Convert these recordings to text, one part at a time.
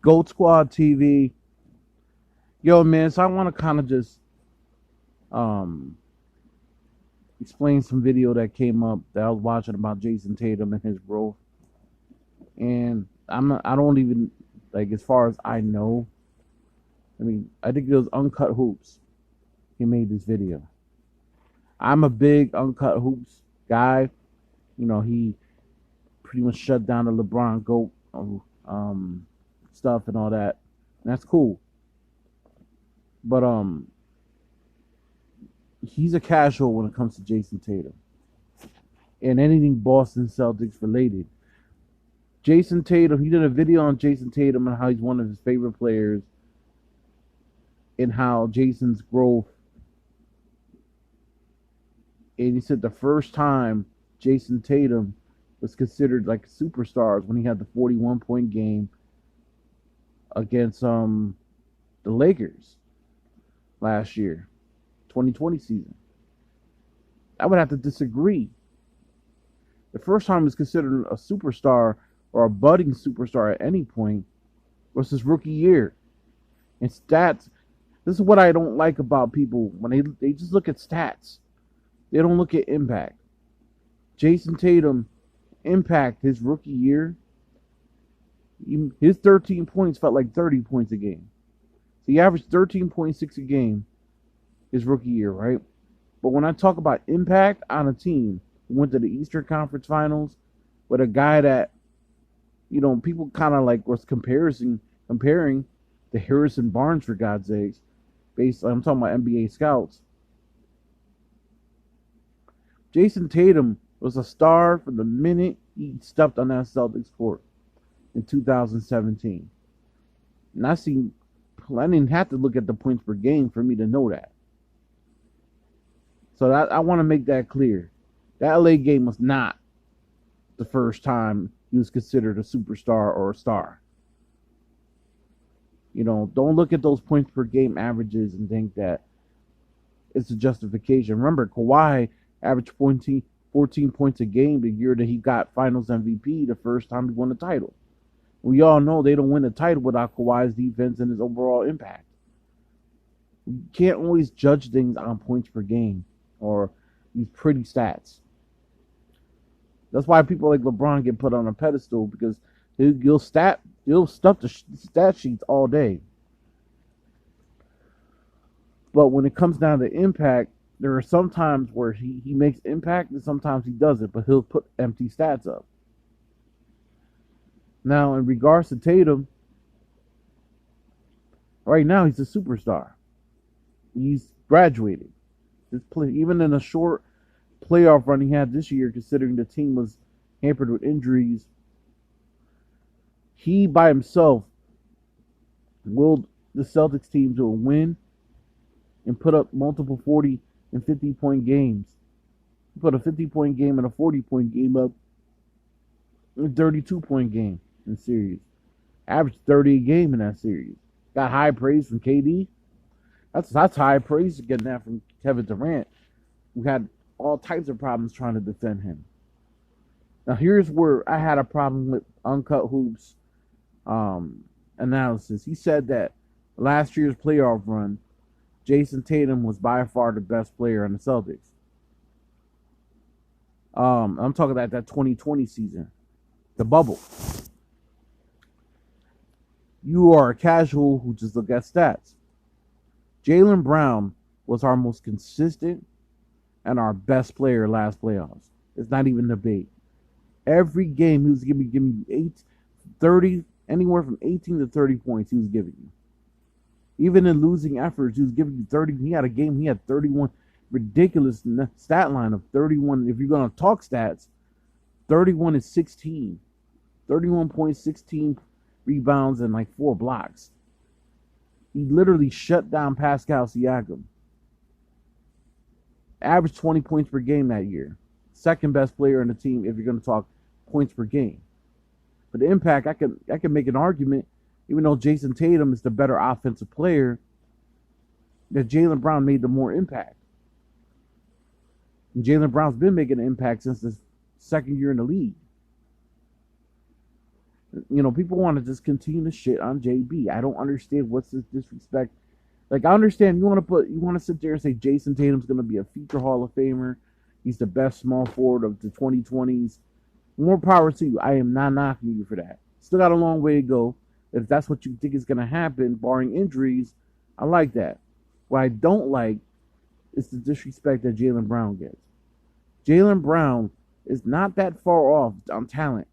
Goat Squad TV. Yo, man, so I want to kind of just um explain some video that came up that I was watching about Jayson Tatum and his growth. And I don't even, like, as far as I know, I mean, I think it was Uncut Hoops. He made this video. I'm a big Uncut Hoops guy. You know, he pretty much shut down the LeBron GOAT stuff and all that. And that's cool. But he's a casual when it comes to Jayson Tatum and anything Boston Celtics related. Jayson Tatum, he did a video on Jayson Tatum and how he's one of his favorite players and how Jason's growth. And he said the first time Jayson Tatum was considered like superstars when he had the 41-point game against the Lakers last year, 2020 season. I would have to disagree. The first time he was considered a superstar or a budding superstar at any point was his rookie year. And stats, this is what I don't like about people when they just look at stats. They don't look at impact. Jayson Tatum impact his rookie year, his 13 points felt like 30 points a game. So he averaged 13.6 a game his rookie year, right? But when I talk about impact on a team who went to the Eastern Conference Finals with a guy that, you know, people kind of like was comparing to Harrison Barnes, for God's sakes, I'm talking about NBA scouts. Jayson Tatum was a star from the minute he stepped on that Celtics court in 2017. And I didn't have to look at the points per game for me to know that. So I want to make that clear. That LA game was not the first time he was considered a superstar or a star. You know, don't look at those points per game averages and think that it's a justification. Remember, Kawhi averaged 14 points a game the year that he got Finals MVP the first time he won a title. We all know they don't win a title without Kawhi's defense and his overall impact. You can't always judge things on points per game or these pretty stats. That's why people like LeBron get put on a pedestal, because he'll stuff the stat sheets all day. But when it comes down to impact, there are some times where he makes impact and sometimes he doesn't, but he'll put empty stats up. Now, in regards to Tatum, right now he's a superstar. He's graduated. Even in a short playoff run he had this year, considering the team was hampered with injuries, he by himself willed the Celtics team to a win and put up multiple 40 and 50-point games. He put a 50-point game and a 40-point game up, a 32-point game in the series. Averaged 30 a game in that series. Got high praise from KD. That's high praise, getting that from Kevin Durant. We had all types of problems trying to defend him. Now here's where I had a problem with Uncut Hoops analysis. He said that last year's playoff run, Jayson Tatum was by far the best player on the Celtics. I'm talking about that 2020 season, the bubble. You are a casual who just look at stats. Jaylen Brown was our most consistent and our best player last playoffs. It's not even a debate. Every game he was giving you 30, anywhere from 18 to 30 points he was giving you. Even in losing efforts, he was giving you 30. He had a game, he had 31. Ridiculous stat line of 31. If you're going to talk stats, 31 is 16. 31.16 rebounds and like 4 blocks. He literally shut down Pascal Siakam. Averaged 20 points per game that year. Second best player on the team if you're going to talk points per game. But the impact, I can make an argument, even though Jayson Tatum is the better offensive player, that Jaylen Brown made the more impact. And Jaylen Brown's been making an impact since his second year in the league. People want to just continue to shit on JB. I don't understand what's this disrespect. Like, I understand you want to sit there and say Jayson Tatum's going to be a future Hall of Famer. He's the best small forward of the 2020s. More power to you. I am not knocking you for that. Still got a long way to go. If that's what you think is going to happen, barring injuries, I like that. What I don't like is the disrespect that Jaylen Brown gets. Jaylen Brown is not that far off on talent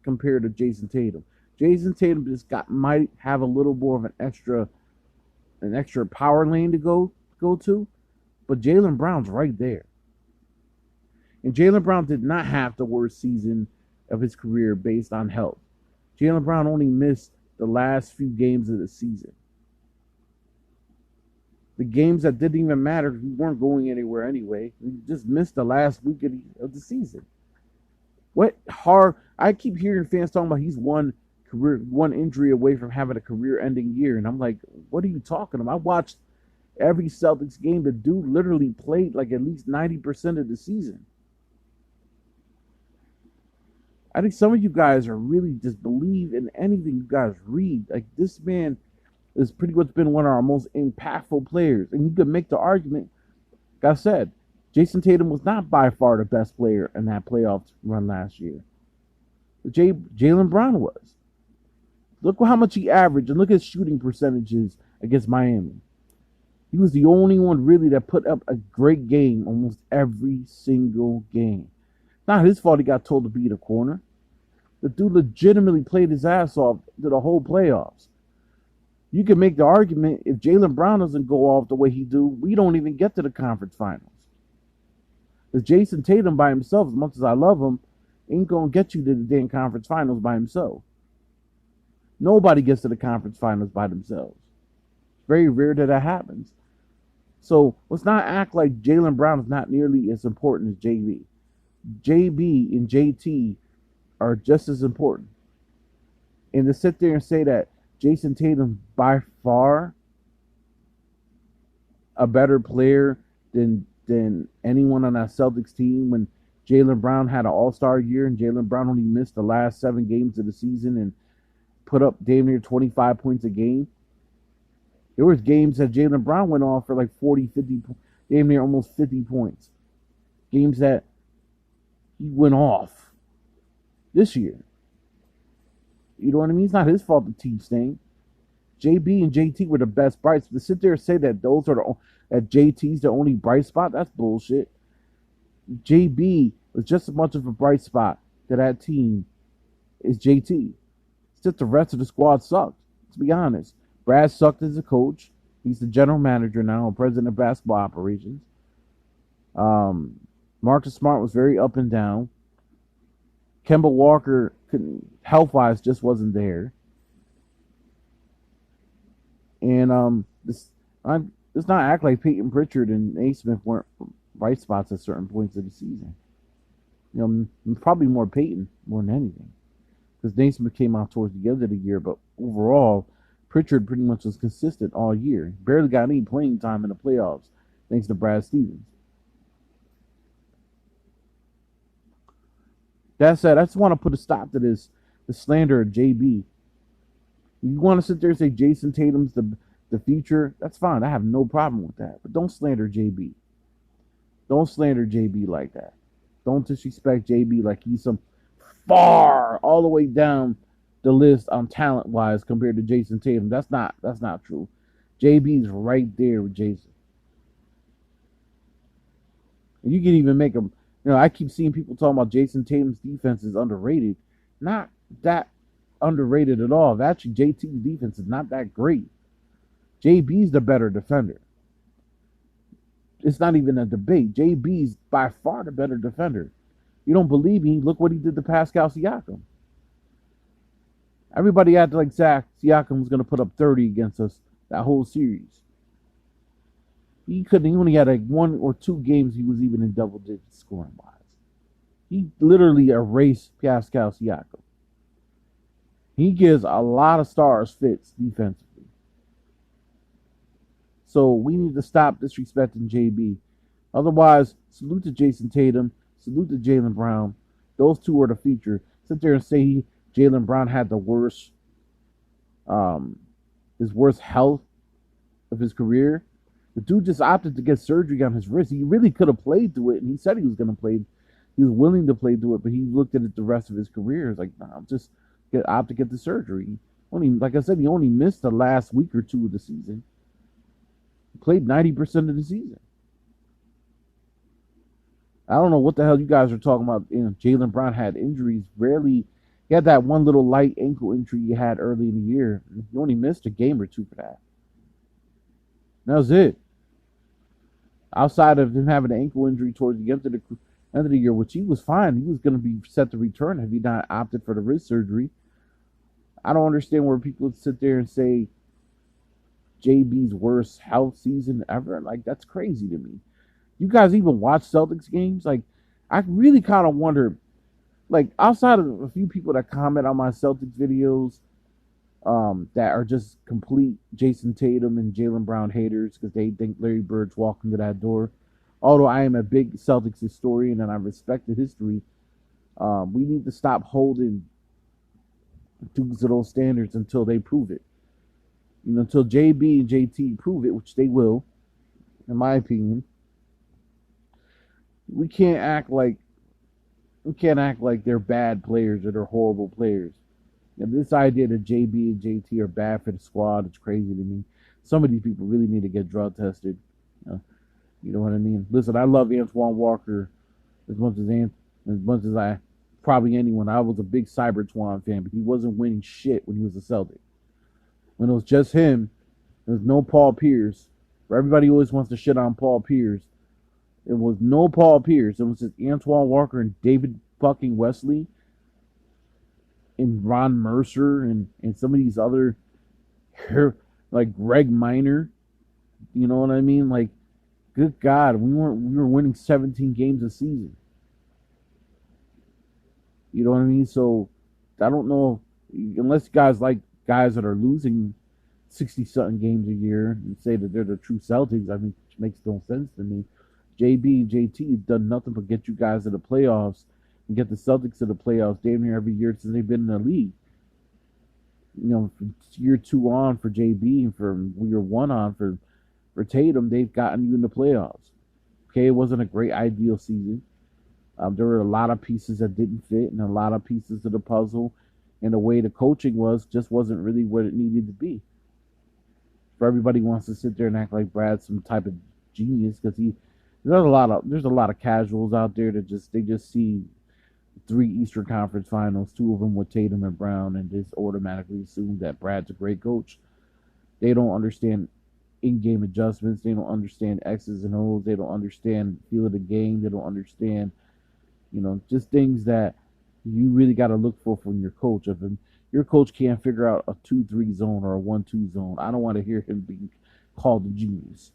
compared to Jayson Tatum. Jayson Tatum might have a little more of an extra power lane to go to, but Jaylen Brown's right there. And Jaylen Brown did not have the worst season of his career based on health. Jaylen Brown only missed the last few games of the season. The games that didn't even matter, we weren't going anywhere anyway. We just missed the last week of the season. I keep hearing fans talking about he's one injury away from having a career-ending year, and I'm like, what are you talking about? I watched every Celtics game. The dude literally played like at least 90% of the season. I think some of you guys are really just believe in anything you guys read. Like, this man has pretty much been one of our most impactful players. And you could make the argument, like I said, Jayson Tatum was not by far the best player in that playoff run last year. Jaylen Brown was. Look how much he averaged, and look at his shooting percentages against Miami. He was the only one really that put up a great game almost every single game. Not his fault he got told to be the corner. The dude legitimately played his ass off to the whole playoffs. You can make the argument if Jaylen Brown doesn't go off the way he do, we don't even get to the conference finals. Because Jayson Tatum by himself, as much as I love him, ain't going to get you to the damn conference finals by himself. Nobody gets to the conference finals by themselves. It's very rare that happens. So let's not act like Jaylen Brown is not nearly as important as JB. JB and JT are just as important. And to sit there and say that Jayson Tatum by far a better player than anyone on that Celtics team when Jaylen Brown had an all-star year and Jaylen Brown only missed the last 7 games of the season and put up damn near 25 points a game. There was games that Jaylen Brown went off for like 40, 50, damn near almost 50 points. Games that he went off this year. You know what I mean? It's not his fault the team staying. JB and JT were the best brights. To sit there and say that that JT's the only bright spot, that's bullshit. JB was just as much of a bright spot to that team as JT. It's just the rest of the squad sucked. Let's be honest. Brad sucked as a coach. He's the general manager now, president of basketball operations. Marcus Smart was very up and down. Kemba Walker, health-wise, just wasn't there. And let's not act like Peyton Pritchard and Naismith weren't bright spots at certain points of the season. Probably more Peyton more than anything, because Naismith came out towards the end of the year. But overall, Pritchard pretty much was consistent all year. Barely got any playing time in the playoffs, thanks to Brad Stevens. That said, I just want to put a stop to the slander of JB. You want to sit there and say Jayson Tatum's the future, that's fine. I have no problem with that. But don't slander JB. Don't slander JB like that. Don't disrespect JB like he's some far all the way down the list on talent-wise compared to Jayson Tatum. That's not true. JB's right there with Jayson. And you can even make him. I keep seeing people talking about Jayson Tatum's defense is underrated. Not that underrated at all. Actually, JT's defense is not that great. JB's the better defender. It's not even a debate. JB's by far the better defender. You don't believe me? Look what he did to Pascal Siakam. Everybody acted like Siakam was going to put up 30 against us that whole series. He only had like 1 or 2 games he was even in double digits scoring wise. He literally erased Pascal Siakam. He gives a lot of stars fits defensively. So we need to stop disrespecting JB. Otherwise, salute to Jayson Tatum, salute to Jaylen Brown. Those two are the future. Sit there and say Jaylen Brown had the worst, um, his worst health of his career. The dude just opted to get surgery on his wrist. He really could have played through it, and he said he was going to play. He was willing to play through it, but he looked at it the rest of his career. It's like, nah, I'm just opt to get the surgery. Only, like I said, he only missed the last week or two of the season. He played 90% of the season. I don't know what the hell you guys are talking about. You know, Jaylen Brown had injuries. Rarely, he had that one little light ankle injury he had early in the year. He only missed a game or two for that. That was it. Outside of him having an ankle injury towards the end of the year, which he was fine. He was going to be set to return if he not opted for the wrist surgery. I don't understand where people sit there and say JB's worst health season ever. Like, that's crazy to me. You guys even watch Celtics games? Like, I really kind of wonder, like, outside of a few people that comment on my Celtics videos, that are just complete Jayson Tatum and Jaylen Brown haters because they think Larry Bird's walking to that door. Although I am a big Celtics historian and I respect the history, we need to stop holding dudes to those standards until they prove it. You know, until JB and JT prove it, which they will, in my opinion. We can't act like they're bad players or they're horrible players. And this idea that JB and JT are bad for the squad is crazy to me. Some of these people really need to get drug tested. You know what I mean? Listen, I love Antoine Walker as much as I probably anyone. I was a big Cybertwan fan, but he wasn't winning shit when he was a Celtic. When it was just him, there was no Paul Pierce. Where everybody always wants to shit on Paul Pierce. It was no Paul Pierce. It was just Antoine Walker and David fucking Wesley and Ron Mercer and some of these other, like Greg Minor. You know what I mean? Like, good God, we were winning 17 games a season. You know what I mean? So I don't know, unless guys that are losing 60-something games a year and say that they're the true Celtics. I mean, it makes no sense to me. JB and JT have done nothing but get you guys to the playoffs and get the Celtics to the playoffs damn near every year since they've been in the league. You know, from year 2 on for JB and from year 1 on for Tatum, they've gotten you in the playoffs. Okay, it wasn't a great ideal season. There were a lot of pieces that didn't fit and a lot of pieces of the puzzle, and the way the coaching just wasn't really what it needed to be. For everybody wants to sit there and act like Brad's some type of genius because there's a lot of casuals out there that they just see 3 Eastern Conference Finals, 2 of them with Tatum and Brown, and just automatically assume that Brad's a great coach. They don't understand in-game adjustments. They don't understand X's and O's. They don't understand feel of the game. They don't understand, just things that you really got to look for from your coach. If your coach can't figure out a 2-3 zone or a 1-2 zone, I don't want to hear him being called a genius.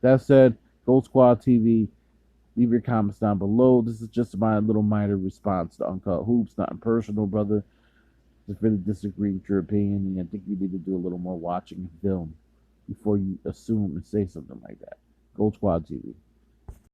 That said, Gold Squad TV, leave your comments down below. This is just my little minor response to Uncut Hoops. Nothing personal, brother. Just really disagree with your opinion, and I think you need to do a little more watching and film before you assume and say something like that. Gold Squad TV.